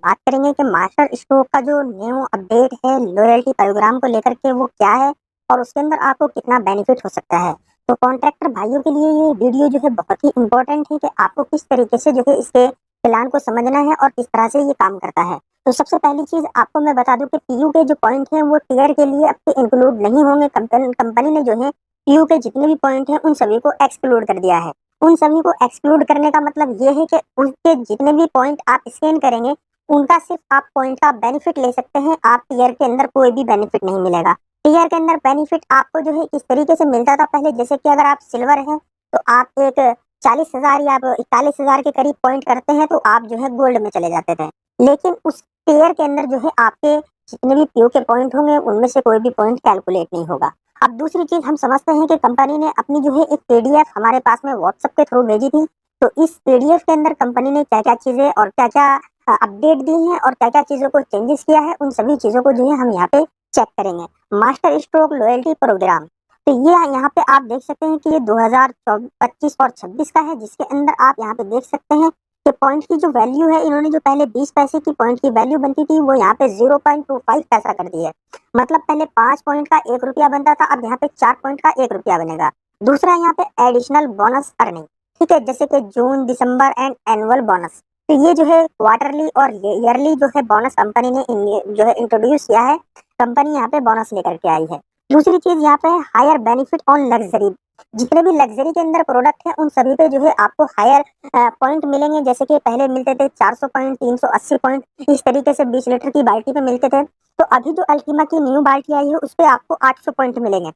बात करेंगे कि मास्टर स्ट्रोक का जो न्यू अपडेट है लॉयल्टी प्रोग्राम को लेकर के वो क्या है और उसके अंदर आपको कितना बेनिफिट हो सकता है। तो कॉन्ट्रैक्टर भाइयों के लिए ये वीडियो जो है बहुत ही इंपॉर्टेंट है कि आपको किस तरीके से जो है इसके प्लान को समझना है और किस तरह से ये काम करता है। तो सबसे पहली चीज आपको मैं बता दूं कि पीयू के जो पॉइंट हैं वो टीयर के लिए आपके इंक्लूड नहीं होंगे। कंपनी ने जो है पीयू के जितने भी पॉइंट हैं उन सभी को एक्सक्लूड कर दिया है। उन सभी को एक्सक्लूड करने का मतलब ये है कि उनके जितने भी पॉइंट आप स्कैन करेंगे उनका सिर्फ आप पॉइंट का बेनिफिट ले सकते हैं। आप टीयर के अंदर कोई भी बेनिफिट नहीं मिलेगा। टीयर के अंदर बेनिफिट आपको जो है किस तरीके से मिलता था पहले, जैसे कि अगर आप सिल्वर हैं तो आप एक 40,000 या 41,000 के करीब पॉइंट करते हैं तो आप जो है गोल्ड में चले जाते थे। लेकिन उस टीयर के अंदर जो है आपके जितने भी पीओ के पॉइंट होंगे उनमें से कोई भी पॉइंट कैलकुलेट नहीं होगा। अब दूसरी चीज हम समझते हैं कि कंपनी ने अपनी जो है एक पीडीएफ हमारे पास में व्हाट्सएप के थ्रू भेजी थी। तो इस पीडीएफ के अंदर कंपनी ने क्या क्या चीजें और क्या क्या अपडेट दी हैं और क्या क्या चीजों को चेंजेस किया है उन सभी चीजों को जो है हम यहाँ पे चेक करेंगे। मास्टर स्ट्रोक लॉयल्टी प्रोग्राम, तो ये यहाँ पे आप देख सकते हैं कि ये 2025 और 26 का है, जिसके अंदर आप यहाँ पे देख सकते हैं कि पॉइंट की जो वैल्यू है इन्होंने जो पहले 20 पैसे की पॉइंट की वैल्यू बनती थी वो यहाँ पे 0.25 पैसा कर दी है। मतलब पहले 5 पॉइंट का 1 रुपया बनता था, अब यहाँ पे 4 पॉइंट का 1 रुपया बनेगा। दूसरा यहाँ पे एडिशनल बोनस अर्निंग, ठीक है, जैसे कि जून दिसंबर एंड एनुअल बोनस। तो ये जो है क्वार्टरली और ईयरली जो है बोनस कंपनी ने जो है इंट्रोड्यूस किया है। कंपनी यहाँ पे बोनस लेकर के आई है। दूसरी चीज यहाँ पे हायर बेनिफिट ऑन लग्जरी, जितने भी लग्जरी के अंदर प्रोडक्ट हैं उन सभी पे जो है आपको हायर पॉइंट मिलेंगे। जैसे कि पहले मिलते थे 400 पॉइंट, 380 पॉइंट, इस तरीके से 20 लीटर की बाल्टी पे मिलते थे। तो अभी जो अल्टीमा की न्यू बाल्टी आई है उस पे आपको 800 पॉइंट मिलेंगे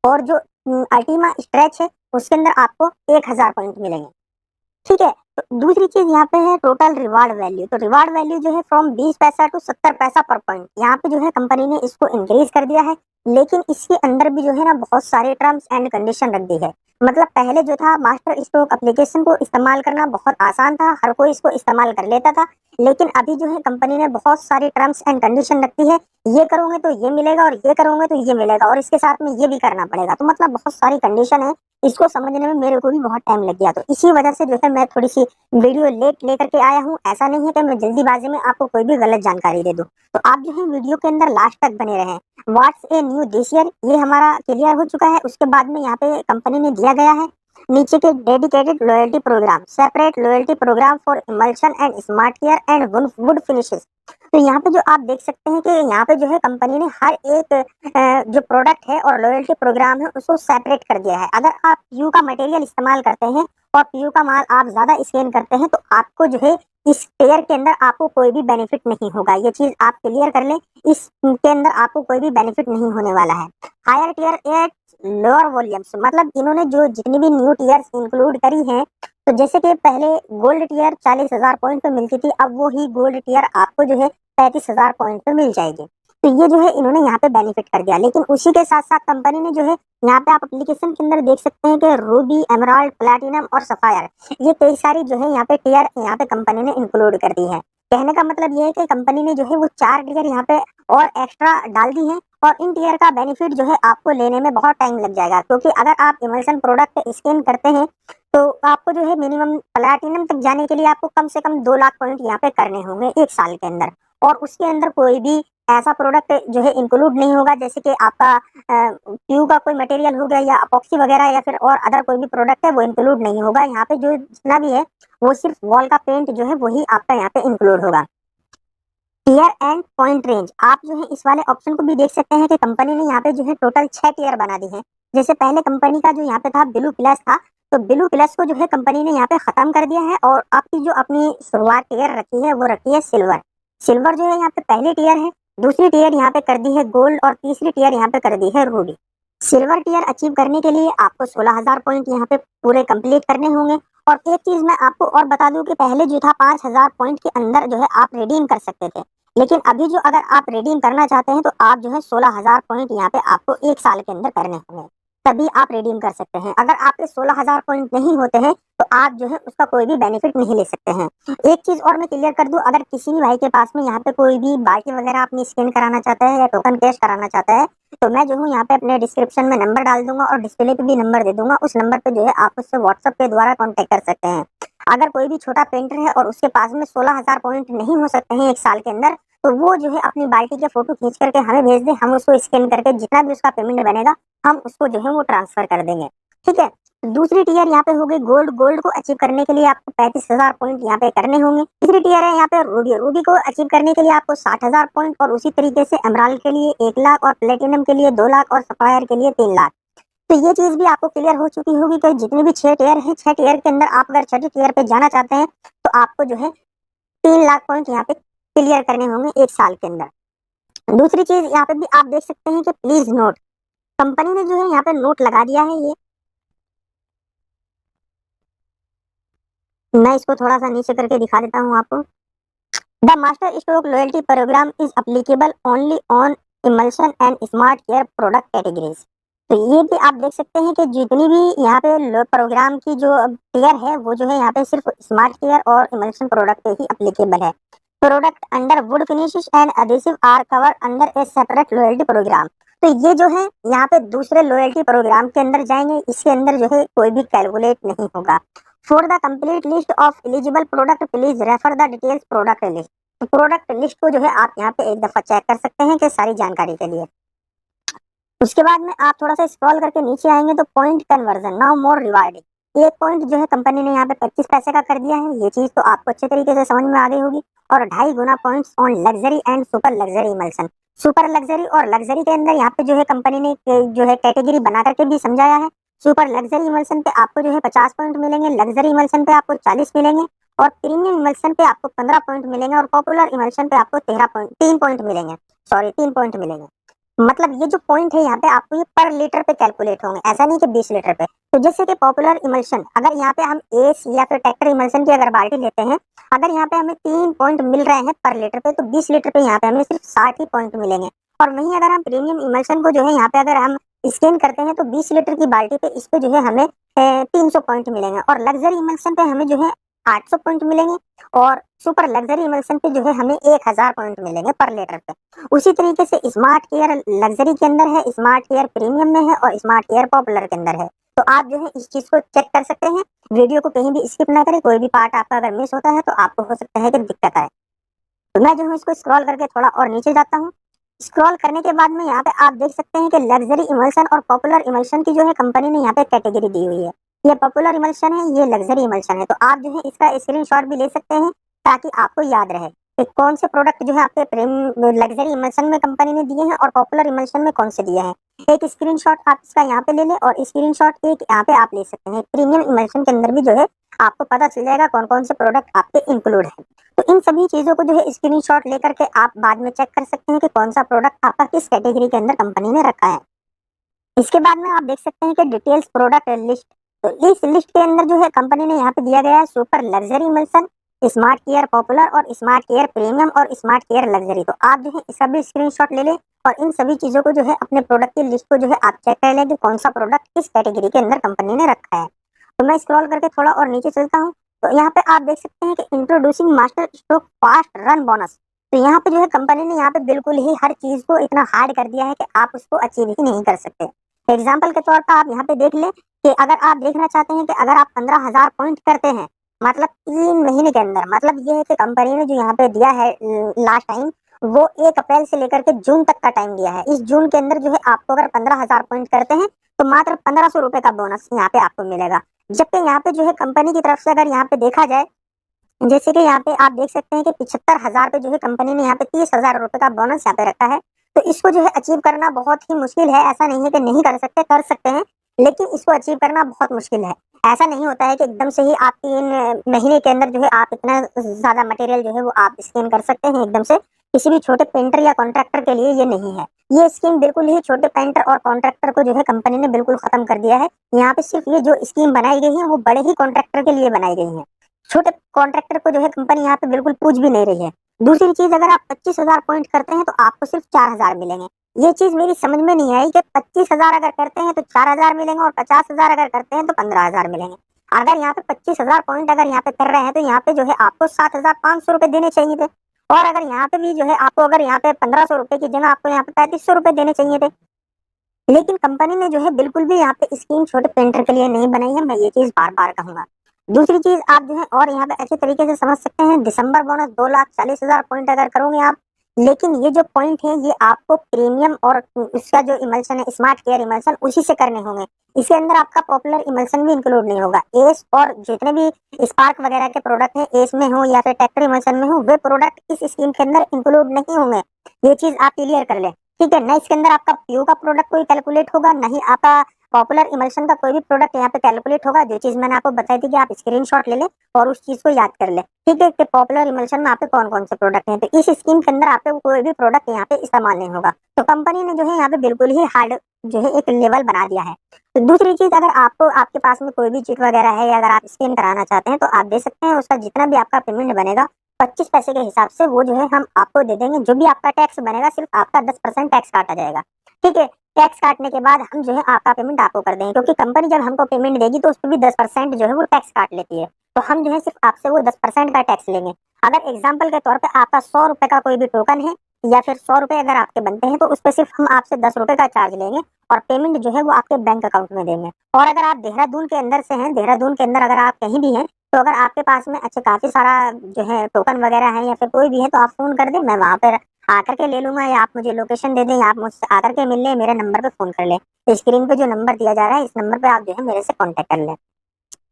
और जो अल्टीमा स्ट्रेच है उसके अंदर आपको 1000 पॉइंट मिलेंगे। ठीक है। तो दूसरी चीज यहाँ पे है टोटल रिवार्ड वैल्यू। तो रिवार्ड वैल्यू जो है फ्रॉम 20 पैसा टू 70 पैसा पर पॉइंट, यहाँ पे जो है कंपनी ने इसको इंक्रीज कर दिया है। लेकिन इसके अंदर भी जो है ना बहुत सारे टर्म्स एंड कंडीशन रख दी है। मतलब पहले जो था मास्टर स्ट्रोक एप्लीकेशन को इस्तेमाल करना बहुत आसान था, हर कोई इसको इस्तेमाल कर लेता था। लेकिन अभी जो है कंपनी ने बहुत सारे टर्म्स एंड कंडीशन रखती है, ये करोगे तो ये मिलेगा और ये करोगे तो ये मिलेगा और इसके साथ में ये भी करना पड़ेगा। तो मतलब बहुत सारी कंडीशन है, इसको समझने में मेरे को भी बहुत टाइम लग गया। तो इसी वजह से जो है मैं थोड़ी सी वीडियो लेट लेकर के आया हूँ। ऐसा नहीं है कि मैं जल्दीबाजी में आपको कोई भी गलत जानकारी दे दूँ। तो आप जो है वीडियो के अंदर लास्ट तक बने रहें। What's a new this year ये हमारा क्लियर हो चुका है। उसके बाद में यहाँ पे कंपनी ने दिया गया है नीचे के dedicated loyalty program, separate loyalty program for emulsion and smart care and wood finishes. तो यहाँ पे जो आप देख सकते हैं कि यहाँ पे जो है कंपनी ने हर एक जो प्रोडक्ट है और लॉयल्टी प्रोग्राम है उसको सेपरेट कर दिया है। अगर आप पीयू का मटेरियल इस्तेमाल करते हैं और पीयू का माल आप ज्यादा स्कैन करते हैं तो आपको जो है इस टेयर के अंदर आपको कोई भी बेनिफिट नहीं होगा। ये चीज आप क्लियर कर लें, इस के अंदर आपको कोई भी बेनिफिट नहीं होने वाला है। Higher tier at lower volumes, मतलब इन्होंने जो जितनी भी न्यू टीयर्स इंक्लूड करी हैं, तो जैसे कि पहले गोल्ड टीयर 40,000 पॉइंट पे मिलती थी, अब वो ही गोल्ड टीयर आपको जो है 35,000 पॉइंट पे मिल जाएगी। तो ये जो है इन्होंने यहाँ पे बेनिफिट कर दिया। लेकिन उसी के साथ साथ कंपनी ने जो है यहाँ पे आप एप्लीकेशन के अंदर देख सकते हैं कि रूबी, एमराल्ड, प्लैटिनम और सफायर, ये कई सारी जो है यहाँ पे टीयर यहाँ पे कंपनी ने इंक्लूड कर दी है। कहने का मतलब ये है कि कंपनी ने जो है वो 4 टीयर यहाँ पे और एक्स्ट्रा डाल दी है और इन टीयर का बेनिफिट जो है आपको लेने में बहुत टाइम लग जाएगा। क्योंकि अगर आप इमल्शन प्रोडक्ट स्कैन करते हैं तो आपको जो है मिनिमम प्लैटिनम तक जाने के लिए आपको कम से कम 2 लाख पॉइंट यहाँ पे करने होंगे 1 साल के अंदर। और उसके अंदर कोई भी ऐसा प्रोडक्ट जो है इंक्लूड नहीं होगा, जैसे कि आपका ट्यूब का कोई मटेरियल हो गया या अपॉक्सी वगैरह या फिर और अदर कोई भी प्रोडक्ट है वो इंक्लूड नहीं होगा। यहाँ पे जो जितना भी है वो सिर्फ वॉल का पेंट जो है वही आपका यहाँ पे इंक्लूड होगा। टीयर एंड पॉइंट रेंज, आप जो है इस वाले ऑप्शन को भी देख सकते हैं कि कंपनी ने यहाँ पे जो है टोटल 6 टीयर बना दी है। जैसे पहले कंपनी का जो यहाँ पे था ब्लू प्लस था, तो ब्लू प्लस को जो है कंपनी ने यहाँ पे खत्म कर दिया है और आपकी जो अपनी शुरुआत टीयर रखी है वो रखी है सिल्वर। सिल्वर जो है यहाँ पे पहली टीयर है, दूसरी टीयर यहाँ पे कर दी है गोल्ड और तीसरी टीयर यहाँ पे कर दी है रूबी। सिल्वर टीयर अचीव करने के लिए आपको 16,000 पॉइंट यहाँ पे पूरे कंप्लीट करने होंगे। और एक चीज मैं आपको और बता दूं कि पहले जो था 5,000 पॉइंट के अंदर जो है आप रिडीम कर सकते थे। लेकिन अभी जो अगर आप रिडीम करना चाहते हैं तो आप जो है 16,000 पॉइंट यहाँ पे आपको 1 साल के अंदर करने होंगे, तभी आप रिडीम कर सकते हैं। अगर आपके 16,000 पॉइंट नहीं होते हैं तो आप जो है उसका कोई भी बेनिफिट नहीं ले सकते हैं। एक चीज और मैं क्लियर कर दूं, अगर किसी भी भाई के पास में यहाँ पे कोई भी बाल्टी वगैरह अपनी स्कैन कराना चाहता है या टोकन कैश कराना चाहता है तो मैं जो हूँ यहाँ पे अपने डिस्क्रिप्शन में नंबर डाल दूंगा और डिस्प्ले पे भी नंबर दे दूंगा। उस नंबर पे जो है आप उससे व्हाट्सएप के द्वारा कॉन्टेक्ट कर सकते हैं। अगर कोई भी छोटा पेंटर है और उसके पास में 16,000 पॉइंट नहीं हो सकते हैं 1 साल के अंदर, तो वो जो है अपनी बाल्टी के फोटो खींच करके हमें भेज दे, हम उसको स्कैन करके जितना भी उसका पेमेंट बनेगा, हम उसको जो है वो ट्रांसफर कर देंगे। ठीक है? दूसरी टियर यहाँ पे हो गई गोल्ड। गोल्ड को अचीव करने के लिए आपको 35,000 पॉइंट यहाँ पे करने होंगे। तीसरी टियर है यहाँ पे रूबी। रूबी को अचीव करने के लिए आपको 60,000 पॉइंट और उसी तरीके से एमराल्ड के लिए 1 लाख और प्लेटिनम के लिए 2 लाख और सफायर के लिए 3 लाख। तो ये चीज भी आपको क्लियर हो चुकी होगी कि जितने भी 6 टियर हैं, 6 टियर के अंदर आप अगर छठी टियर पे जाना चाहते हैं, तो आपको जो है 3 लाख पॉइंट यहाँ पे क्लियर करने होंगे 1 साल के अंदर। दूसरी चीज यहाँ पे भी आप देख सकते हैं कि प्लीज नोट, कंपनी ने जो है यहाँ पे नोट लगा दिया है। ये मैं इसको थोड़ा सा नीचे करके दिखा देता हूँ आपको। The master stroke loyalty program is applicable only on emulsion and smart care product categories. तो ये भी आप देख सकते हैं कि जितनी भी यहाँ पे प्रोग्राम की जो टियर है वो जो है यहाँ पे सिर्फ स्मार्ट केयर और इमल्शन प्रोडक्ट पे ही अप्लीकेबल है। Product under wood finishes and adhesive are cover under a separate loyalty program. तो ये जो है यहाँ पे दूसरे लॉयल्टी प्रोग्राम के अंदर जाएंगे, इसके अंदर जो है कोई भी कैलकुलेट नहीं होगा। For the complete list of eligible product please refer the details product list. तो प्रोडक्ट लिस्ट को जो है आप यहाँ पे एक दफा चेक कर सकते हैं कि सारी जानकारी के लिए। उसके बाद में आप थोड़ा सा स्क्रॉल करके नीचे आएंगे तो point conversion now more rewarding. एक पॉइंट जो है कंपनी ने यहाँ पे 25 पैसे का कर दिया है। ये चीज तो आपको अच्छे तरीके से समझ में आ गई होगी। और 2.5 गुना points on luxury and super luxury emulsion. Super luxury और लग्जरी के अंदर यहाँ पे जो है कंपनी ने जो है कैटेगरी बना करके भी समझाया है। सुपर लग्जरी इमल्सन पे आपको जो है 50 पॉइंट मिलेंगे, लग्जरी इमल्सन पे आपको 40 मिलेंगे और प्रीमियम इमल्सन पे आपको 15 पॉइंट मिलेंगे और पॉपुलर इमल्सन पे आपको 3 पॉइंट मिलेंगे। सॉरी 3 पॉइंट मिलेंगे। मतलब ये जो पॉइंट है यहाँ पे आपको ये पर लीटर पे कैलकुलेट होंगे, ऐसा नहीं कि 20 लीटर पे। तो जैसे कि पॉपुलर इमल्शन, अगर यहाँ पे हम एस या फिर ट्रैक्टर इमल्शन की अगर बाल्टी लेते हैं, अगर यहाँ पे हमें 3 पॉइंट मिल रहे हैं पर लीटर पे, तो 20 लीटर पे यहाँ पे हमें सिर्फ 60 ही पॉइंट मिलेंगे। और वहीं अगर हम प्रीमियम इमल्शन को जो है यहाँ पे अगर हम स्कैन करते हैं तो 20 लीटर की बाल्टी पे इस पे जो है हमें 300 पॉइंट मिलेंगे और लग्जरी इमल्शन पे हमें जो है 800 पॉइंट मिलेंगे और सुपर लग्जरी इमल्शन पे जो है हमें 1000 पॉइंट मिलेंगे पर लीटर पे। उसी तरीके से स्मार्ट केयर लग्जरी के अंदर है, स्मार्ट केयर प्रीमियम में है और स्मार्ट केयर पॉपुलर के अंदर है। तो आप जो है इस चीज को चेक कर सकते हैं। वीडियो को कहीं भी स्किप ना करें, कोई भी पार्ट आपका अगर मिस होता है तो आपको हो सकता है कि दिक्कत आए। तो मैं जो हूँ इसको स्क्रॉल करके थोड़ा और नीचे जाता हूँ। स्क्रॉल करने के बाद में यहाँ पे आप देख सकते हैं कि लग्जरी इमल्शन और पॉपुलर इमल्शन की जो है कंपनी ने यहाँ पे कैटेगरी दी हुई है। ये पॉपुलर इमल्शन है, ये लग्जरी इमल्शन है। तो आप जो है इसका स्क्रीनशॉट भी ले सकते हैं ताकि आपको याद रहे कि कौन से प्रोडक्ट जो है आपके लग्जरी इमल्शन में कंपनी ने दिए हैं और पॉपुलर इमल्शन में कौन से दिए हैं। एक स्क्रीनशॉट आप इसका यहाँ पे ले लें और स्क्रीनशॉट एक यहाँ पे आप ले सकते हैं। प्रीमियम इमल्शन के अंदर भी जो है आपको पता चल जाएगा कौन कौन से प्रोडक्ट आपके इंक्लूड है। तो इन सभी चीजों को जो है स्क्रीनशॉट लेकर के आप बाद में चेक कर सकते हैं कि कौन सा प्रोडक्ट आपका किस कैटेगरी के अंदर कंपनी ने रखा है। इसके बाद में आप देख सकते हैं कि डिटेल्स प्रोडक्ट लिस्ट। तो इस लिस्ट के अंदर जो है कंपनी ने यहाँ पे दिया गया है super luxury emulsion, smart care popular और स्मार्ट केयर प्रीमियम और स्मार्ट केयर लग्जरी। तो आप जो है इसका भी स्क्रीनशॉट ले लें और इन सभी चीजों को जो है अपने प्रोडक्ट की लिस्ट को जो है आप चेक कर लें कि कौन सा प्रोडक्ट किस कैटेगरी के अंदर कंपनी ने रखा है। तो मैं स्क्रॉल करके थोड़ा और नीचे चलता हूँ। तो यहाँ पे आप देख सकते हैं कि introducing master stroke fast run bonus. तो यहाँ पे जो है कंपनी ने यहाँ पे बिल्कुल ही हर चीज को इतना हार्ड कर दिया है कि आप उसको अचीव ही नहीं कर सकते। एग्जाम्पल के तौर पर आप यहाँ पे देख ले कि अगर आप देखना चाहते हैं कि अगर आप 15,000 पॉइंट करते हैं मतलब 3 महीने के अंदर, मतलब ये है कि कंपनी ने जो यहाँ पे दिया है लास्ट टाइम, वो 1 अप्रैल से लेकर के जून तक का टाइम दिया है। इस जून के अंदर जो है आपको अगर 15,000 पॉइंट करते हैं तो मात्र 1500 रुपए का बोनस यहाँ पे आपको मिलेगा। जबकि यहाँ पे जो है कंपनी की तरफ से अगर यहाँ पे देखा जाए, जैसे कि यहाँ पे आप देख सकते हैं कि 75,000 पे जो है कंपनी ने यहाँ पे 30,000 रुपए का बोनस यहाँ पे रखा है। तो इसको जो है अचीव करना बहुत ही मुश्किल है। ऐसा नहीं है कि नहीं कर सकते, कर सकते हैं, लेकिन इसको अचीव करना बहुत मुश्किल है। ऐसा नहीं होता है कि एकदम से ही आप 3 महीने के अंदर जो है आप इतना ज्यादा मटेरियल जो है वो आप स्कैन कर सकते हैं एकदम से। किसी भी छोटे पेंटर या कॉन्ट्रैक्टर के लिए ये नहीं है। ये स्कीम बिल्कुल ही छोटे पेंटर और कॉन्ट्रैक्टर को जो है कंपनी ने बिल्कुल खत्म कर दिया है। यहाँ पे सिर्फ ये जो स्कीम बनाई गई है वो बड़े ही कॉन्ट्रैक्टर के लिए बनाई गई है। छोटे कॉन्ट्रैक्टर को जो है कंपनी यहाँ पे बिल्कुल पूछ भी नहीं रही है। दूसरी चीज, अगर आप 25,000 पॉइंट करते हैं तो आपको सिर्फ 4,000 मिलेंगे। ये चीज मेरी समझ में नहीं आई कि 25,000 अगर करते हैं तो 4,000 मिलेंगे और 50,000 अगर करते हैं तो 15,000 मिलेंगे। अगर यहाँ पे 25,000 पॉइंट अगर यहाँ पे कर रहे हैं तो यहाँ पे जो है आपको 7,500 रुपए देने चाहिए थे। और अगर यहाँ पे भी जो है आपको अगर यहाँ पे 1,500 रुपए की जगह आपको यहाँ पे 3,500 रुपए देने चाहिए थे। लेकिन कंपनी ने जो है बिल्कुल भी यहाँ पे स्कीम छोटे पेंटर के लिए नहीं बनाई है। मैं ये चीज बार बार कहूंगा। दूसरी चीज आप जो है और यहाँ पे अच्छे तरीके से समझ सकते हैं, दिसंबर बोनस 2,40,000 पॉइंट अगर करोगे आप, लेकिन ये जो पॉइंट है ये आपको प्रीमियम और इसका जो इमल्शन है स्मार्ट केयर इमल्शन उसी से करने होंगे। इसके अंदर आपका पॉपुलर इमल्शन भी इंक्लूड नहीं होगा। एस और जितने भी स्पार्क वगैरह के प्रोडक्ट हैं, एस में हो या फिर टेक्टर इमल्शन में हो, वे प्रोडक्ट इस स्कीम के अंदर इंक्लूड नहीं होंगे। ये चीज आप क्लियर कर ले, ठीक है ना। इसके अंदर आपका पीयू का प्रोडक्ट कोई कैलकुलेट होगा, नहीं आपका पॉपुलर इमल्शन का कोई भी प्रोडक्ट यहाँ पे कैलकुलेट होगा। जो चीज मैंने आपको बताई थी कि आप स्क्रीनशॉट ले ले और उस चीज को याद कर ले, ठीक है। कि पॉपुलर इमल्शन में आपके कौन कौन से प्रोडक्ट हैं, तो इस स्कीम के अंदर आपको कोई भी प्रोडक्ट यहाँ पे इस्तेमाल नहीं होगा। तो कंपनी ने जो है यहाँ पे बिल्कुल ही हार्ड जो है एक लेवल बना दिया है। तो दूसरी चीज, अगर आपको आपके पास में कोई भी चिट वगैरह है या अगर आप स्कैन कराना चाहते हैं तो आप दे सकते हैं। उसका जितना भी आपका पेमेंट बनेगा 25 पैसे के हिसाब से वो जो है हम आपको दे देंगे। जो भी आपका टैक्स बनेगा सिर्फ आपका 10% टैक्स काटा जाएगा, ठीक है। टैक्स काटने के बाद हम जो है आपका पेमेंट आपको कर देंगे, क्योंकि कंपनी जब हमको पेमेंट देगी तो उस पर भी 10% जो है वो टैक्स काट लेती है। तो हम जो है सिर्फ आपसे वो 10% का टैक्स लेंगे। अगर एग्जाम्पल के तौर पर आपका 100 रुपए का कोई भी टोकन है या फिर 100 रुपए अगर आपके बनते हैं तो उस पर सिर्फ हम आपसे 10 रुपए का चार्ज लेंगे और पेमेंट जो है वो आपके बैंक अकाउंट में देंगे। और अगर आप देहरादून के अंदर से हैं, देहरादून के अंदर अगर आप कहीं भी हैं, तो अगर आपके पास में अच्छा काफी सारा जो है टोकन वगैरह है या फिर कोई भी है तो आप फोन कर दें, मैं वहां पर आकर के ले लूंगा, या आप मुझे लोकेशन दे दें, या आप मुझसे आकर के मिल लें, मेरे नंबर पे फोन कर लें। तो स्क्रीन पे जो नंबर दिया जा रहा है इस नंबर पे आप जो है मेरे से कांटेक्ट कर लें,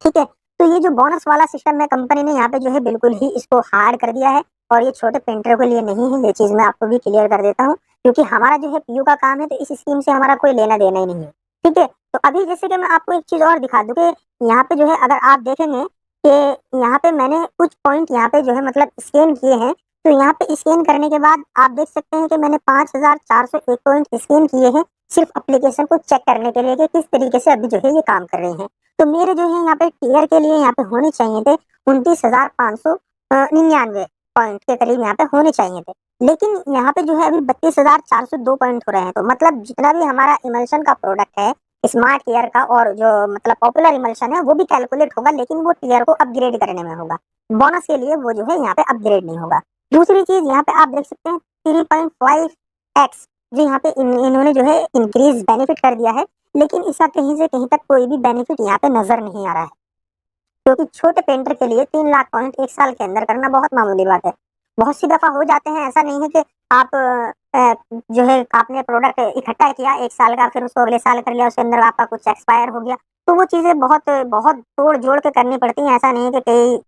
ठीक है। तो ये जो बोनस वाला सिस्टम है कंपनी ने यहाँ पे जो है बिल्कुल ही इसको हार्ड कर दिया है और ये छोटे पेंटरों के लिए नहीं है। ये चीज मैं आपको भी क्लियर कर देता हूँ, क्योंकि हमारा जो है पीयू का काम है तो इस स्कीम से हमारा कोई लेना देना ही नहीं है, ठीक है। तो अभी जैसे कि मैं आपको एक चीज और दिखा दूं कि यहाँ पे जो है अगर आप देखेंगे कि यहाँ पे मैंने कुछ पॉइंट यहाँ पे जो है मतलब स्कैन किए हैं, तो यहाँ पे स्कैन करने के बाद आप देख सकते हैं कि मैंने 5,401 पॉइंट स्कैन किए हैं सिर्फ एप्लीकेशन को चेक करने के लिए कि किस तरीके से अभी जो है ये काम कर रहे हैं। तो मेरे जो है यहाँ पे टीयर के लिए यहाँ पे होने चाहिए थे 29,599 पॉइंट के करीब यहाँ पे होने चाहिए थे, लेकिन यहाँ पे जो है अभी 32,402 पॉइंट हो रहे हैं। तो मतलब जितना भी हमारा इमल्शन का प्रोडक्ट है स्मार्ट टीयर का और जो मतलब पॉपुलर इमल्शन है वो भी कैलकुलेट होगा, लेकिन वो टीयर को अपग्रेड करने में होगा। बोनस के लिए वो जो है यहाँ पे अपग्रेड नहीं होगा। दूसरी चीज यहाँ पे आप देख सकते हैं 3.5x जो यहाँ पे इन्होंने जो है इंक्रीज बेनिफिट कर दिया है, लेकिन इसका कहीं से कहीं तक कोई भी बेनिफिट यहाँ पे नजर नहीं आ रहा है, क्योंकि छोटे पेंटर के लिए 3 लाख पॉइंट एक साल के अंदर करना बहुत मामूली बात है। बहुत सी दफा हो जाते हैं, ऐसा नहीं है कि आप जो है आपने प्रोडक्ट इकट्ठा किया एक साल का, फिर उसको अगले साल कर लिया, उसके अंदर आपका कुछ एक्सपायर हो गया, तो वो चीजें बहुत बहुत तोड़ जोड़ के करनी पड़ती हैं। ऐसा नहीं है कि कई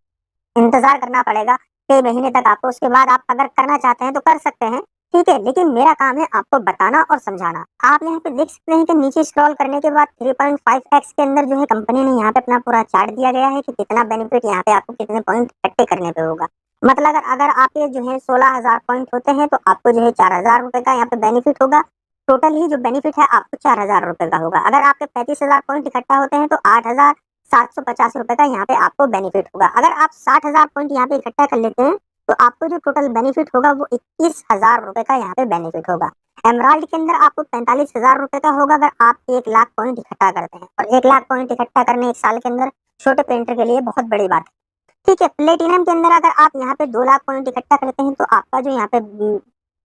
इंतजार करना पड़ेगा कई महीने तक आपको, उसके बाद आप अगर करना चाहते हैं तो कर सकते हैं, ठीक है। लेकिन मेरा काम है आपको बताना और समझाना। आप यहाँ पे देख सकते हैं कि नीचे स्क्रॉल करने के बाद 3.5x के अंदर जो है कंपनी ने यहाँ पे अपना पूरा चार्ट दिया गया है कि कितना बेनिफिट यहाँ पे आपको कितने पॉइंट इकट्ठे करने पे होगा। मतलब अगर आपके जो है 16,000 पॉइंट होते हैं तो आपको जो है 4,000 रुपए का यहाँ पे बेनिफिट होगा। टोटल ही जो बेनिफिट है आपको 4,000 रुपए का होगा। अगर आपके 35,000 पॉइंट इकट्ठा होते हैं तो 8,750 रुपए का यहाँ पे आपको बेनिफिट होगा। अगर आप 60,000 पॉइंट यहाँ पे इकट्ठा कर लेते हैं तो आपको जो टोटल बेनिफिट होगा वो 21,000 रुपए का यहाँ पे बेनिफिट होगा। एमराल्ड के अंदर आपको 45,000 रुपए का होगा अगर आप 1 लाख पॉइंट इकट्ठा करते हैं, और 1 लाख पॉइंट इकट्ठा करने एक साल के अंदर छोटे पेंटर के लिए बहुत बड़ी बात है, ठीक है। प्लेटिनम के अंदर अगर आप यहाँ पे 2 लाख पॉइंट इकट्ठा करते हैं तो आपका जो यहाँ पे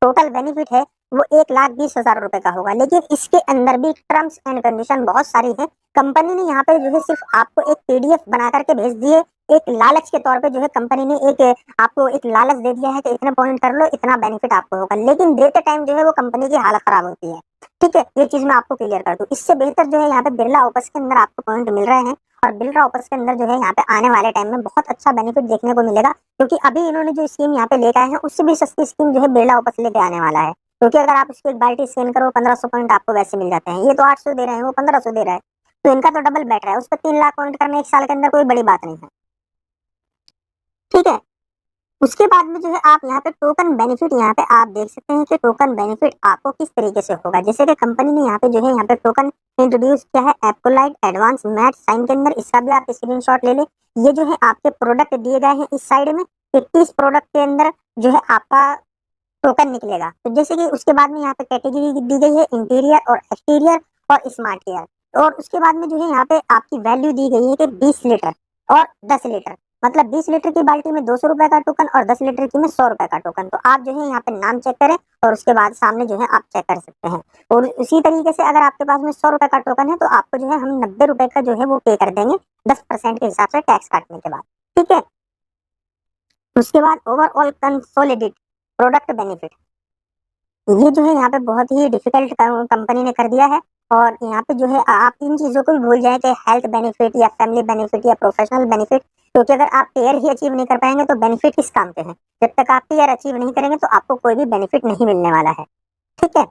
टोटल बेनिफिट है वो 1,20,000 रुपए का होगा। लेकिन इसके अंदर भी टर्म्स एंड कंडीशन बहुत सारी है। कंपनी ने यहाँ पे जो है सिर्फ आपको एक पीडीएफ बना करके भेज दिए, एक लालच के तौर पे जो है कंपनी ने एक आपको एक लालच दे दिया है कि इतने पॉइंट कर लो इतना बेनिफिट आपको होगा, लेकिन देते टाइम जो है वो कंपनी की हालत खराब होती है, ठीक है। ये चीज मैं आपको क्लियर कर दूं। इससे बेहतर जो है यहाँ पे बिरला ओपस के अंदर आपको पॉइंट मिल रहे हैं, और बिरला ओपस के अंदर जो है यहाँ पे आने वाले टाइम में बहुत अच्छा बेनिफिट देखने को मिलेगा, क्योंकि अभी इन्होंने जो स्कीम यहाँ पे लेकर आए हैं उससे भी सस्ती स्कीम जो है बिरला ओपस लेके आने वाला है। क्योंकि अगर आप उसकी एक बाल्टी स्कैन करो 1,500 पॉइंट आपको वैसे मिल जाते हैं। ये तो 800 दे रहे हैं, वो 1,500 दे रहा है, तो इनका तो डबल बेटर है। उस पर 3 लाख पॉइंट करना एक साल के अंदर कोई बड़ी बात नहीं है, ठीक है। उसके बाद में जो है आप यहाँ पे टोकन बेनिफिट यहाँ पे आप देख सकते हैं कि टोकन बेनिफिट आपको किस तरीके से होगा। जैसे कि कंपनी ने यहाँ पे जो है यहाँ पे टोकन इंट्रोड्यूस किया है एप्कोलाइट एडवांस मैट साइन के अंदर, इसका भी आप स्क्रीनशॉट ले ले। ये जो है आपके प्रोडक्ट दिए गए हैं इस साइड में, 21 प्रोडक्ट के अंदर जो है आपका टोकन निकलेगा। तो जैसे कि उसके बाद में यहाँ पे कैटेगरी दी गई है इंटीरियर और एक्सटीरियर और स्मार्ट केयर, और उसके बाद में जो है यहाँ पे आपकी वैल्यू दी गई है कि 20 लीटर और 10 लीटर। मतलब 20 लीटर की बाल्टी में 200 रुपए का टोकन और 10 लीटर की में 100 रुपए का टोकन। तो आप जो है यहाँ पे नाम चेक करें और उसके बाद सामने जो है आप चेक कर सकते हैं। और उसी तरीके से अगर आपके पास में 100 रुपए का टोकन है तो आपको जो है हम 90 रुपए का जो है वो पे कर देंगे 10% के हिसाब से टैक्स काटने के बाद। ठीक है। उसके बाद ओवरऑल कंसोलिडेट प्रोडक्ट बेनिफिट, ये जो है यहाँ पे बहुत ही डिफिकल्ट कंपनी ने कर दिया है। और यहाँ पे जो है आप इन चीज़ों को भी भूल जाए कि हेल्थ बेनिफिट या फैमिली बेनिफिट या प्रोफेशनल बेनिफिट, क्योंकि अगर आप पेयर ही अचीव नहीं कर पाएंगे तो बेनिफिट किस काम के हैं। जब तक आप पेयर अचीव नहीं करेंगे तो आपको कोई भी बेनिफिट नहीं मिलने वाला है। ठीक है।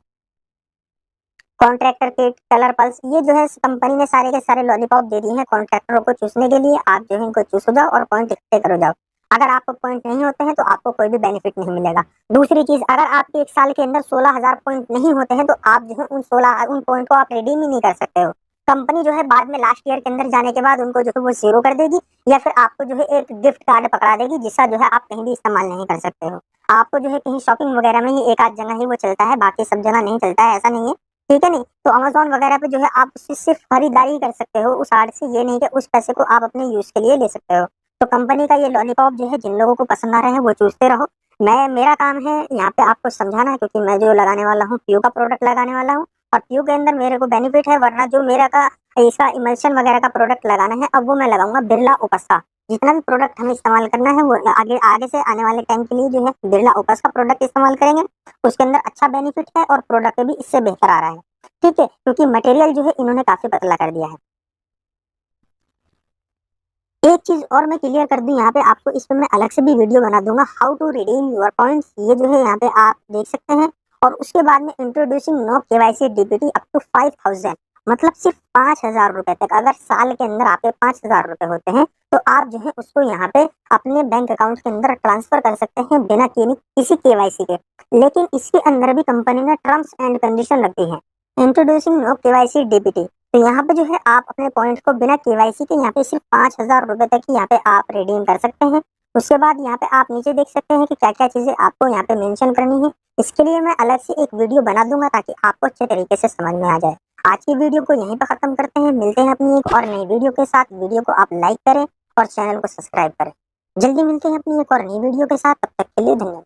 कॉन्ट्रैक्टर किट, कलर पल्स, ये जो है कंपनी ने सारे के सारे लॉलीपॉप दे दिए हैं कॉन्ट्रैक्टरों को चूसने के लिए। आप जो है इनको चूस हो जाओ और पॉइंट इकट्ठे करो जाओ। अगर आपको पॉइंट नहीं होते हैं तो आपको कोई भी बेनिफिट नहीं मिलेगा। दूसरी चीज, अगर आपके एक साल के अंदर 16,000 पॉइंट नहीं होते हैं तो आप जो है उन पॉइंट को आप रिडीम ही नहीं कर सकते हो। कंपनी जो है बाद में लास्ट ईयर के अंदर जाने के बाद उनको जो है वो जीरो कर देगी, या फिर आपको जो है एक गिफ्ट कार्ड पकड़ा देगी जिसका जो है आप कहीं भी इस्तेमाल नहीं कर सकते हो। आपको जो है कहीं शॉपिंग वगैरह में ही एक आध जगह ही वो चलता है, बाकी सब जगह नहीं चलता है, ऐसा नहीं है। ठीक है नहीं, तो अमेज़न वगैरह पे जो है आप उससे सिर्फ खरीदारी ही कर सकते हो उस कार्ड से, ये नहीं कि उस पैसे को आप अपने यूज़ के लिए ले सकते हो। तो कंपनी का ये लॉलीपॉप जो है जिन लोगों को पसंद आ रहा है वो चूसते रहो। मेरा काम है यहाँ पे आपको समझाना है, क्योंकि मैं जो लगाने वाला हूँ पीयू का प्रोडक्ट लगाने वाला हूँ और पीयू के अंदर मेरे को बेनिफिट है, वरना जो मेरा का इसका इमल्शन वगैरह का प्रोडक्ट लगाना है अब वो मैं लगाऊंगा बिरला ओपस का। जितना भी प्रोडक्ट हमें इस्तेमाल करना है वो आगे आगे से आने वाले टाइम के लिए जो है बिरला ओपस का प्रोडक्ट इस्तेमाल करेंगे। उसके अंदर अच्छा बेनिफिट है और प्रोडक्ट भी इससे बेहतर आ रहा है। ठीक है, क्योंकि मटेरियल जो है इन्होंने काफी पतला कर दिया है। एक चीज और मैं क्लियर कर दूं यहाँ पे आपको, इस पे मैं अलग से भी वीडियो बना दूंगा, how to redeem your points, ये जो है यहाँ पे आप देख सकते हैं। और उसके बाद में introducing no KYC DPT up to 5,000, मतलब सिर्फ 5,000 रुपए तक, अगर साल के अंदर आपके 5,000 रुपए होते हैं तो आप जो है उसको यहाँ पे अपने बैंक अकाउंट के अंदर ट्रांसफर कर सकते हैं बिना किसी केवाईसी के। लेकिन इसके अंदर भी कंपनी ने टर्म्स एंड कंडीशन रखी है। इंट्रोड्यूसिंग नो केवाईसी डीपीटी, तो यहाँ पे जो है आप अपने पॉइंट को बिना केवाईसी के यहाँ पे सिर्फ 5,000 रुपए तक ही यहाँ पे आप रिडीम कर सकते हैं। उसके बाद यहाँ पे आप नीचे देख सकते हैं कि क्या क्या चीजें आपको यहाँ पे मेंशन करनी है। इसके लिए मैं अलग से एक वीडियो बना दूंगा ताकि आपको अच्छे तरीके से समझ में आ जाए। आज की वीडियो को यहीं पर खत्म करते हैं, मिलते हैं अपनी एक और नई वीडियो के साथ। वीडियो को आप लाइक करें और चैनल को सब्सक्राइब करें। जल्दी मिलते हैं अपनी एक और नई वीडियो के साथ, तब तक के लिए धन्यवाद।